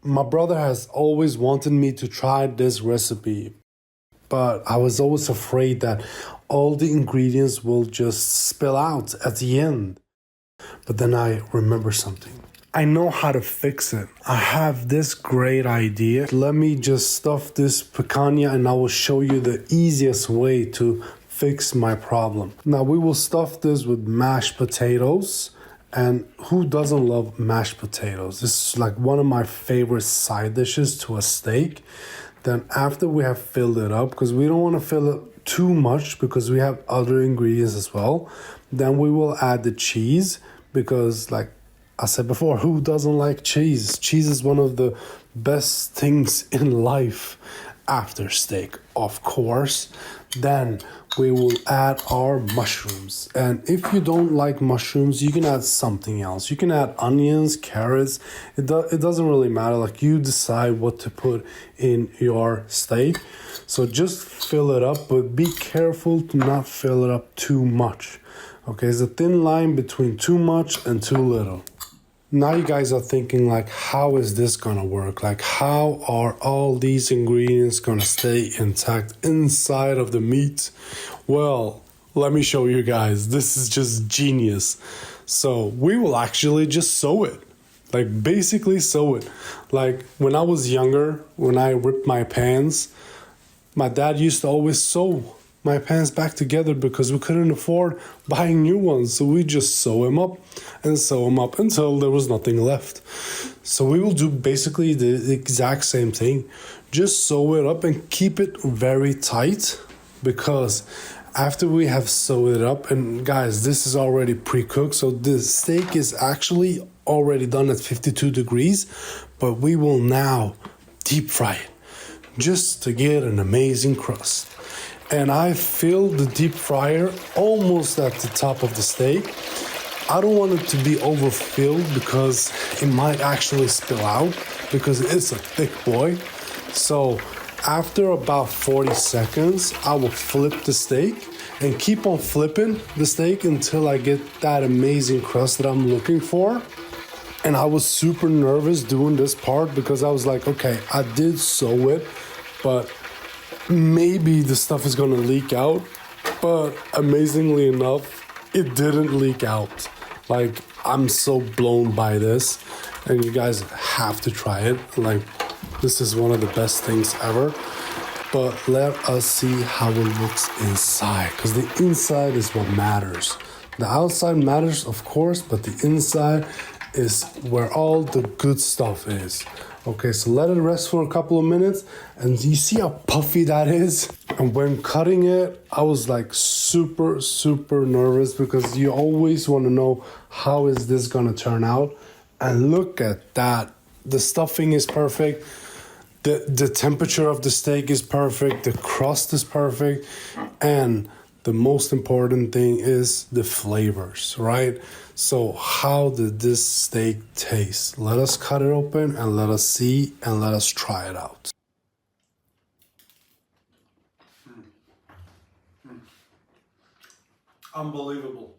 My brother has always wanted me to try this recipe, but I was always afraid that all the ingredients will just spill out at the end. But then I remember something. I know how to fix it. I have this great idea. Let me just stuff this picanha and I will show you the easiest way to fix my problem. Now we will stuff this with mashed potatoes. And who doesn't love mashed potatoes? This is like one of my favorite side dishes to a steak. Then after we have filled it up, because we don't want to fill it too much because we have other ingredients as well, then we will add the cheese because like I said before, who doesn't like cheese? Cheese is one of the best things in life after steak, of course. Then we will add our mushrooms. And if you don't like mushrooms, you can add something else. You can add onions, carrots. It doesn't really matter. Like you decide what to put in your steak. So just fill it up, but be careful to not fill it up too much. Okay, there's a thin line between too much and too little. Now you guys are thinking like, how is this gonna work? Like, how are all these ingredients gonna stay intact inside of the meat? Well, let me show you guys. This is just genius. So we will actually just sew it. Like basically sew it. Like when I was younger, when I ripped my pants, my dad used to always sew my pants back together because we couldn't afford buying new ones. So we just sew them up and sew them up until there was nothing left. So we will do basically the exact same thing. Just sew it up and keep it very tight because after we have sewed it up, and guys, this is already pre-cooked. So the steak is actually already done at 52 degrees, but we will now deep fry it just to get an amazing crust. And I filled the deep fryer almost at the top of the steak. I don't want it to be overfilled because it might actually spill out because it's a thick boy. So after about 40 seconds, I will flip the steak and keep on flipping the steak until I get that amazing crust that I'm looking for. And I was super nervous doing this part because I was like, okay, I did sew it, but maybe the stuff is gonna leak out, but amazingly enough, it didn't leak out. Like, I'm so blown by this, and you guys have to try it. Like, this is one of the best things ever. But let us see how it looks inside, because the inside is what matters. The outside matters, of course, but the inside is where all the good stuff is. Okay, so let it rest for a couple of minutes, and you see how puffy that is? And when cutting it, I was like super nervous because you always want to know how is this gonna turn out. And look at that. The stuffing is perfect. The temperature of the steak is perfect. The crust is perfect. And the most important thing is the flavors, right? So how did this steak taste? Let us cut it open and let us see and let us try it out. Unbelievable.